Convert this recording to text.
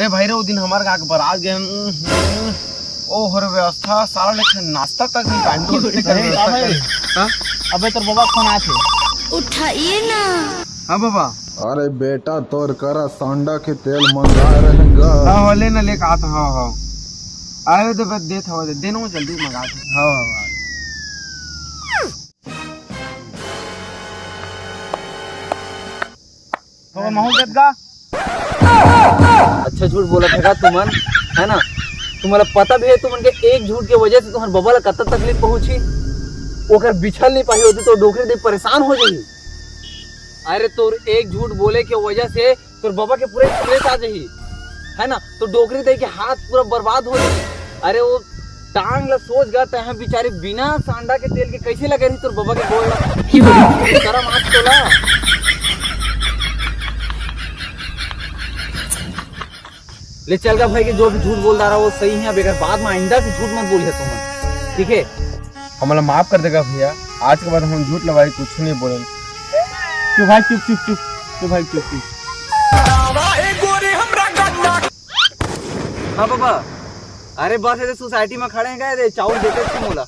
अरे भाई रे वो दिन हमारे का बारात गए ओ हर व्यवस्था सारा लेके नाश्ता तक नहीं पाएंगे। अबे तेरे बाबा फोन आए थे, उठाइए ना। हाँ बाबा। अरे बेटा तोर करा सांडा के तेल मंगा रहेगा। हाँ लेना लेके आता। हाँ आए तो बस देता हो देना जल्दी मंगा दे। हाँ तो महूद का अच्छा झूठ बोला था तुमन, है ना? तुम्हारा पता भी है तुमन के एक झूठ के वजह से तुम्हारे बाबा ला कत्ता तकलीफ पहुंची। ओकर बिछल नहीं पाई होती तो डोकरे दे परेशान हो जाई। अरे तोर एक झूठ बोले के वजह से तोर बाबा के पूरे स्ट्रेस आ जाई, है ना? तो डोकरे दे के हाथ पूरा बर्बाद हो जाई। अरे वो टांग ला सोच गा तह बेचारे बिना सांडा के तेल के कैसे लगे रही तोर बाबा के गोड़ ला। शर्म आज तो ला। ले चल का भाई के जो भी झूठ बोल रहा वो सही है, बेगर बाद में आइंदा से झूठ मत बोलिए तुम, ठीक है? हमारा माफ कर देगा भैया, आज के बाद हम झूठ लगाई कुछ नहीं बोले। चुप भाई चुप चुप चुप चुप भाई चुप चुप। हाँ बाबा, अरे बस ऐसे सोसाइटी में खड़े हैं क्या? चावल देते थे मोला।